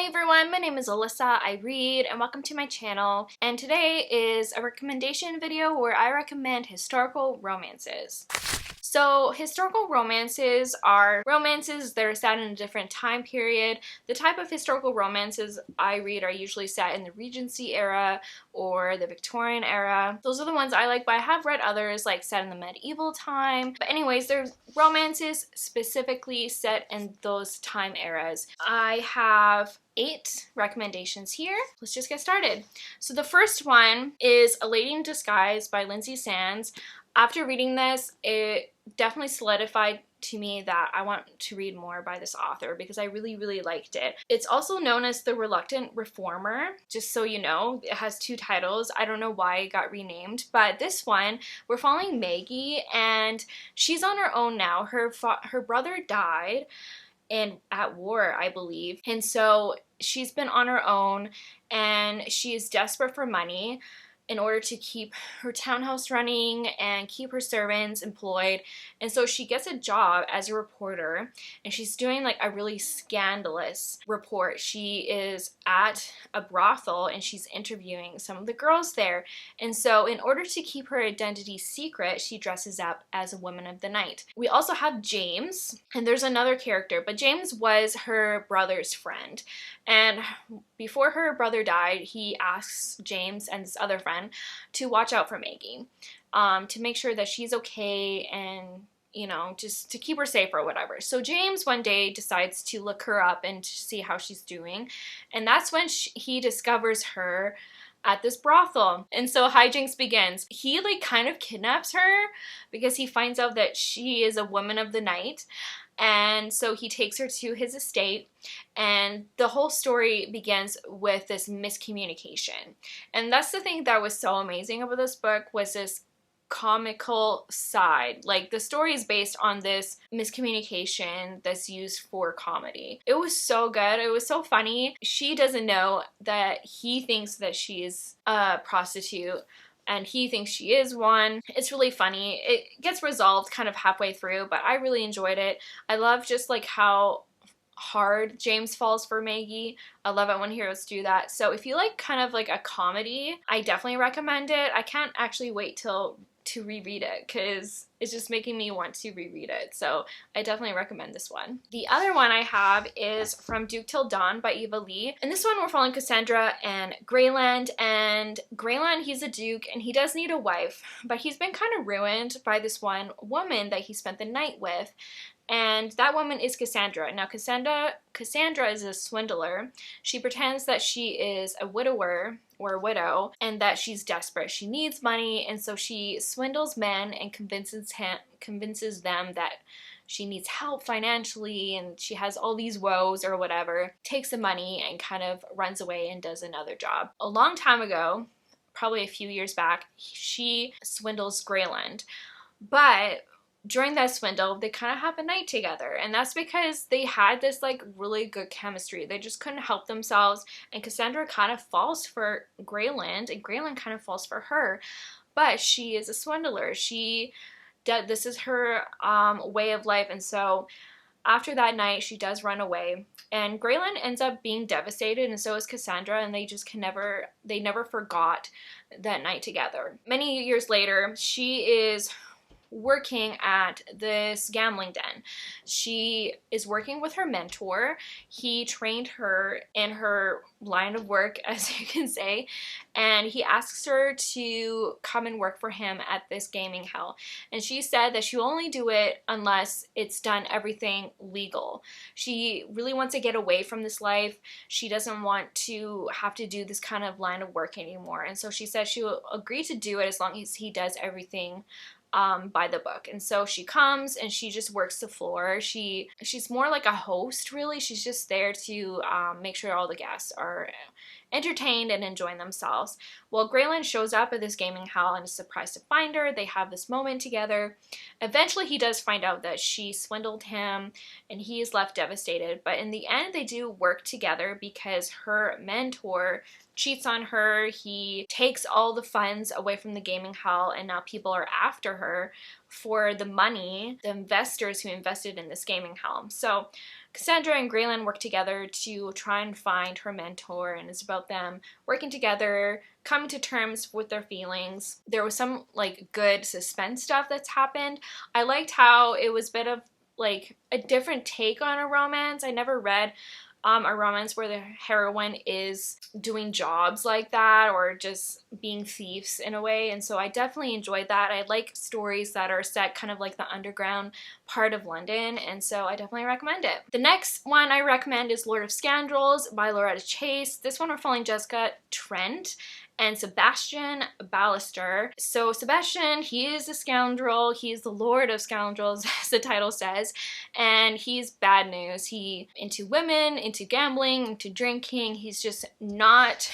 Hi everyone, my name is Alyssa, I read, and welcome to my channel. And today is a recommendation video where I recommend historical romances. So historical romances are romances that are set in a different time period. The type of historical romances I read are usually set in the Regency era or the Victorian era. Those are the ones I like, but I have read others like set in the medieval time. But anyways, there's romances specifically set in those time eras. I have 8 recommendations here. Let's just get started. So the first one is A Lady in Disguise by Lindsay Sands. After reading this, it definitely solidified to me that I want to read more by this author because I really liked it. It's also known as The Reluctant Reformer, just so you know. It has 2 titles. I don't know why it got renamed, but this one, we're following Maggie, and she's on her own now. Her brother died at war, I believe, and so she's been on her own, and she is desperate for money in order to keep her townhouse running and keep her servants employed. And so she gets a job as a reporter, and she's doing like a really scandalous report. She is at a brothel and she's interviewing some of the girls there. And so in order to keep her identity secret, she dresses up as a woman of the night. We also have James, and there's another character, but James was her brother's friend. And before her brother died, he asks James and this other friend to watch out for Maggie, to make sure that she's okay and, you know, just to keep her safe or whatever. So James one day decides to look her up and to see how she's doing. And that's when he discovers her at this brothel. And so hijinks begins. He like kind of kidnaps her because he finds out that she is a woman of the night. And so he takes her to his estate, and the whole story begins with this miscommunication. And that's the thing that was so amazing about this book, was this comical side. Like, the story is based on this miscommunication that's used for comedy. It was so good. It was so funny. She doesn't know that he thinks that she's a prostitute, and he thinks she is one. It's really funny. It gets resolved kind of halfway through, but I really enjoyed it. I love just like how hard James falls for Maggie. I love it when heroes do that. So if you like kind of like a comedy, I definitely recommend it. I can't actually wait to reread it because it's just making me want to reread it. So I definitely recommend this one. The other one I have is From Duke Till Dawn by Eva Lee. And this one we're following Cassandra and Greyland. And Greyland, he's a duke and he does need a wife, but he's been kind of ruined by this one woman that he spent the night with. And that woman is Cassandra. Now Cassandra is a swindler. She pretends that she is a widower or a widow and that she's desperate. She needs money, and so she swindles men and convinces them that she needs help financially and she has all these woes or whatever, takes the money and kind of runs away and does another job. A long time ago, probably a few years back, she swindles Greyland. But during that swindle, they kind of have a night together, and that's because they had this like really good chemistry. They just couldn't help themselves, and Cassandra kind of falls for Greyland, and Greyland kind of falls for her. But she is a swindler. This is her way of life, and so after that night, she does run away, and Greyland ends up being devastated, and so is Cassandra, and they never forgot that night together. Many years later, she is working at this gambling den. She is working with her mentor. He trained her in her line of work, as you can say, and he asks her to come and work for him at this gaming hell. And she said that she'll only do it unless it's done everything legal. She really wants to get away from this life. She doesn't want to have to do this kind of line of work anymore. And so she says she will agree to do it as long as he does everything by the book. And so she comes and she just works the floor. She's more like a host, really. She's just there to make sure all the guests are entertained and enjoying themselves. Well, Greyland shows up at this gaming hall and is surprised to find her. They have this moment together. Eventually, he does find out that she swindled him, and he is left devastated. But in the end, they do work together because her mentor cheats on her. He takes all the funds away from the gaming hall, and now people are after her for the money, the investors who invested in this gaming hall. So Cassandra and Graylin work together to try and find her mentor, and it's about them working together, coming to terms with their feelings. There was some like good suspense stuff that's happened. I liked how it was a bit of like a different take on a romance. I never read a romance where the heroine is doing jobs like that or just being thieves in a way, and so I definitely enjoyed that. I like stories that are set kind of like the underground part of London, and so I definitely recommend it. The next one I recommend is Lord of Scoundrels by Loretta Chase. This one we're following Jessica Trent and Sebastian Ballister. So Sebastian, he is a scoundrel. He's the Lord of Scoundrels, as the title says, and he's bad news. He into women, into gambling, into drinking. He's just not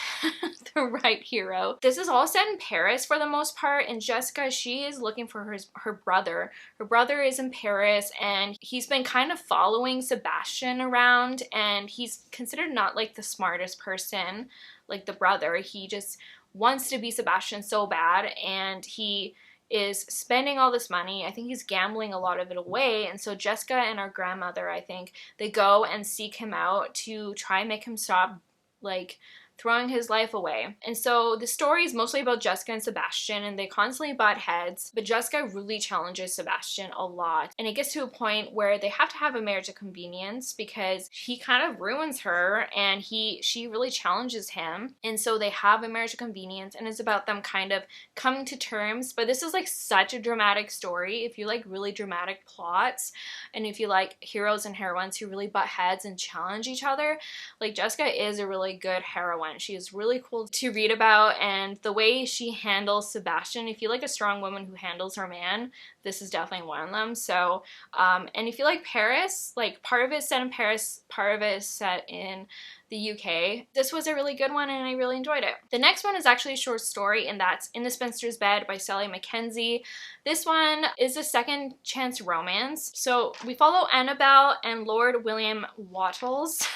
the right hero. This is all set in Paris for the most part, and Jessica, she is looking for her brother. Her brother is in Paris, and he's been kind of following Sebastian around, and he's considered not like the smartest person like the brother. He just wants to be Sebastian so bad, and he is spending all this money. I think he's gambling a lot of it away, and so Jessica and our grandmother, I think, they go and seek him out to try and make him stop like throwing his life away. And so the story is mostly about Jessica and Sebastian, and they constantly butt heads, but Jessica really challenges Sebastian a lot, and it gets to a point where they have to have a marriage of convenience because he kind of ruins her, and she really challenges him, and so they have a marriage of convenience, and it's about them kind of coming to terms. But this is like such a dramatic story. If you like really dramatic plots, and if you like heroes and heroines who really butt heads and challenge each other, like Jessica is a really good heroine. She is really cool to read about, and the way she handles Sebastian, if you like a strong woman who handles her man, this is definitely one of them. So, and if you like Paris, like part of it is set in Paris, part of it is set in the UK. This was a really good one, and I really enjoyed it. The next one is actually a short story, and that's In the Spinsters Bed by Sally Mackenzie. This one is a second chance romance. So we follow Annabelle and Lord William Wattles.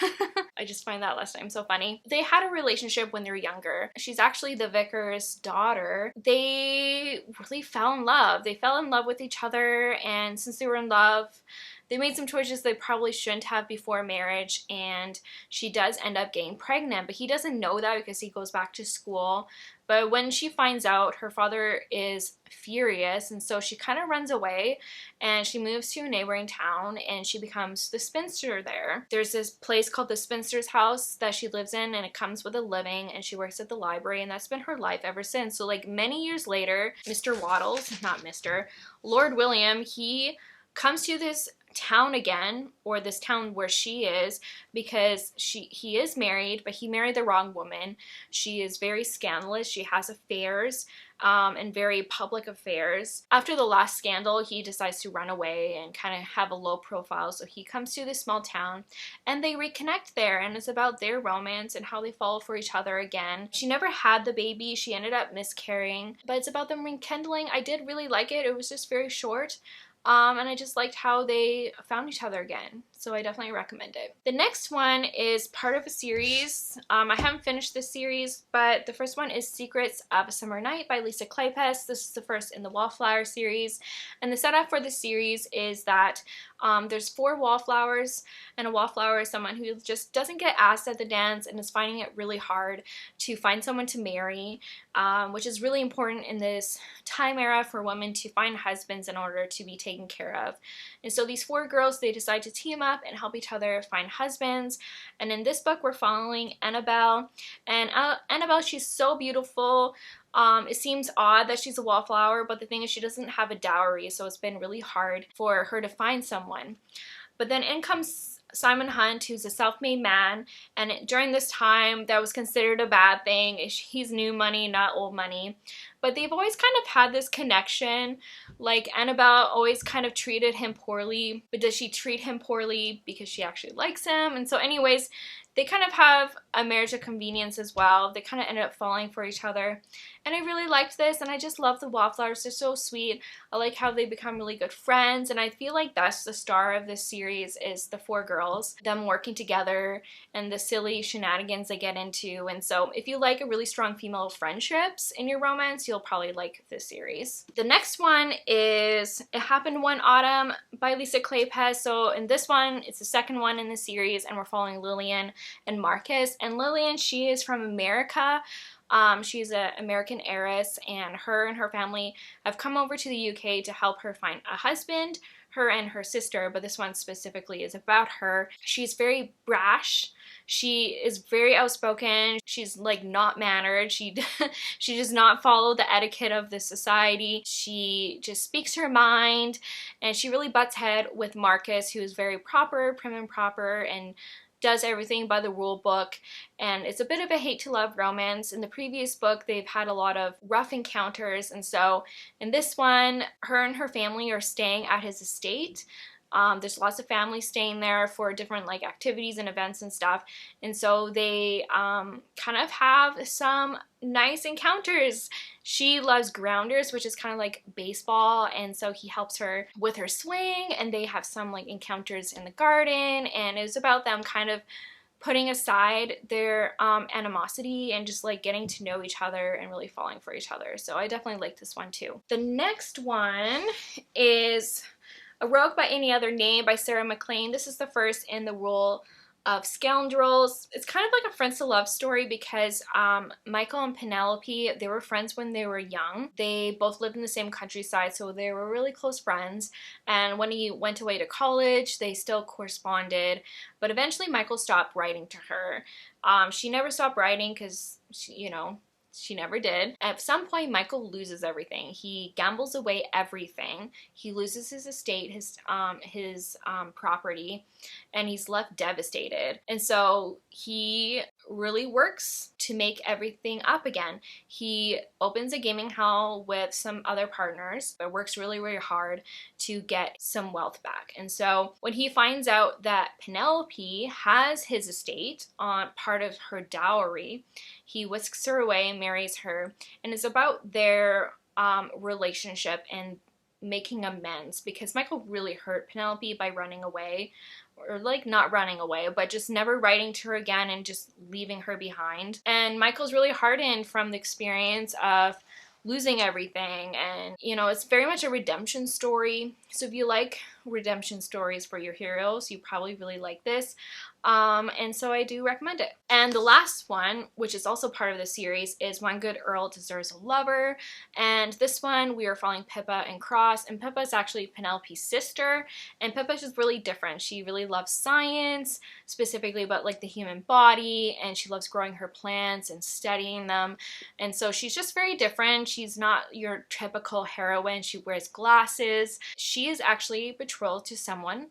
I just find that last name so funny. They had a relationship when they were younger. She's actually the vicar's daughter. They really fell in love. They fell in love with each other, and since they were in love, they made some choices they probably shouldn't have before marriage, and she does end up getting pregnant, but he doesn't know that because he goes back to school. But when she finds out, her father is furious, and so she kind of runs away, and she moves to a neighboring town, and she becomes the spinster there. There's this place called the Spinster's House that she lives in, and it comes with a living, and she works at the library, and that's been her life ever since. So like many years later, Mr. Wattles, not Mr., Lord William, he comes to this town again, or this town where she is, because he is married, but he married the wrong woman. She is very scandalous. She has affairs, and very public affairs. After the last scandal, he decides to run away and kind of have a low profile, so he comes to this small town, and they reconnect there, and it's about their romance and how they fall for each other again. She never had the baby. She ended up miscarrying, but it's about them rekindling. I did really like it. It was just very short. And I just liked how they found each other again. So I definitely recommend it. The next one is part of a series. I haven't finished this series, but the first one is Secrets of a Summer Night by Lisa Kleypas. This is the first in the Wallflower series. And the setup for the series is that there's 4 wallflowers, and a wallflower is someone who just doesn't get asked at the dance and is finding it really hard to find someone to marry, which is really important in this time era for women to find husbands in order to be taken care of. And so these 4 girls, they decide to team up and help each other find husbands. And in this book, we're following Annabelle. And Annabelle, she's so beautiful. It seems odd that she's a wallflower, but the thing is she doesn't have a dowry, so it's been really hard for her to find someone. But then in comes Simon Hunt, who's a self-made man, and during this time that was considered a bad thing. He's new money, not old money. But they've always kind of had this connection. Like Annabelle always kind of treated him poorly, but does she treat him poorly because she actually likes him? And so anyways, they kind of have a marriage of convenience as well. They kind of end up falling for each other. And I really liked this, and I just love the Wallflowers. They're so sweet. I like how they become really good friends, and I feel like that's the star of this series is the four girls, them working together and the silly shenanigans they get into. And so if you like a really strong female friendships in your romance, you'll probably like this series. The next one is It Happened One Autumn by Lisa Kleypas. So in this one, it's the second one in the series, and we're following Lillian and Marcus. And Lillian, she is from America. She's an American heiress, and her family have come over to the UK to help her find a husband, her and her sister, but this one specifically is about her. She's very brash. She is very outspoken. She's like not mannered. She does not follow the etiquette of the society. She just speaks her mind, and she really butts head with Marcus, who is very proper, prim and proper, and does everything by the rule book. And it's a bit of a hate to love romance. In the previous book, they've had a lot of rough encounters, and so in this one, her and her family are staying at his estate. There's lots of families staying there for different like activities and events and stuff, and so they kind of have some nice encounters. She loves grounders, which is kind of like baseball, and so he helps her with her swing, and they have some like encounters in the garden, and it was about them kind of putting aside their animosity and just like getting to know each other and really falling for each other. So I definitely like this one too. The next one is A Rogue by Any Other Name by Sarah MacLean. This is the first in the role of Scoundrels. It's kind of like a friends to love story because Michael and Penelope, they were friends when they were young. They both lived in the same countryside, so they were really close friends. And when he went away to college, they still corresponded. But eventually Michael stopped writing to her. She never stopped writing because, she never did. At some point, Michael loses everything. He gambles away everything. He loses his estate, his property, and he's left devastated. And so he really works to make everything up again. He opens a gaming hall with some other partners, but works really, really hard to get some wealth back. And so when he finds out that Penelope has his estate on part of her dowry, he whisks her away and marries her. And it's about their relationship and making amends, because Michael really hurt Penelope by running away, or like not running away, but just never writing to her again and just leaving her behind. And Michael's really hardened from the experience of losing everything, and it's very much a redemption story. So if you like redemption stories for your heroes, you probably really like this. And so I do recommend it. And the last one, which is also part of the series, is One Good Earl Deserves a Lover. And this one, we are following Pippa and Cross. And Pippa is actually Penelope's sister. And Pippa is really different. She really loves science, specifically about like the human body. And she loves growing her plants and studying them. And so she's just very different. She's not your typical heroine. She wears glasses. She is actually betrothed to someone,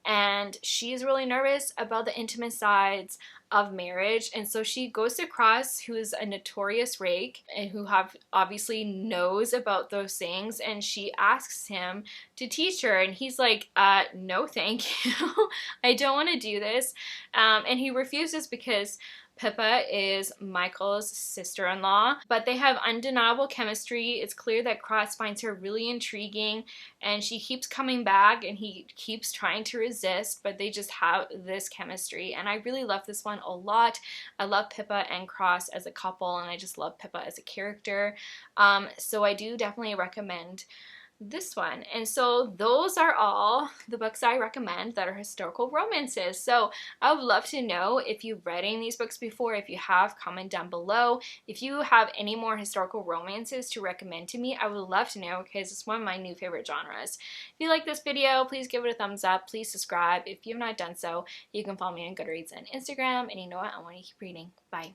and she's really nervous about the intimate sides of marriage. And so she goes to Cross, who is a notorious rake and who obviously knows about those things, and she asks him to teach her, and he's like, no thank you. I don't want to do this. And he refuses because Pippa is Michael's sister-in-law, but they have undeniable chemistry. It's clear that Cross finds her really intriguing, and she keeps coming back, and he keeps trying to resist, but they just have this chemistry, and I really love this one a lot. I love Pippa and Cross as a couple, and I just love Pippa as a character. So I do definitely recommend this one. And so those are all the books I recommend that are historical romances. So I would love to know if you've read any of these books before. If you have, comment down below. If you have any more historical romances to recommend to me, I would love to know, because it's one of my new favorite genres. If you like this video, please give it a thumbs up. Please subscribe. If you have not done so, you can follow me on Goodreads and Instagram. And you know what? I want to keep reading. Bye.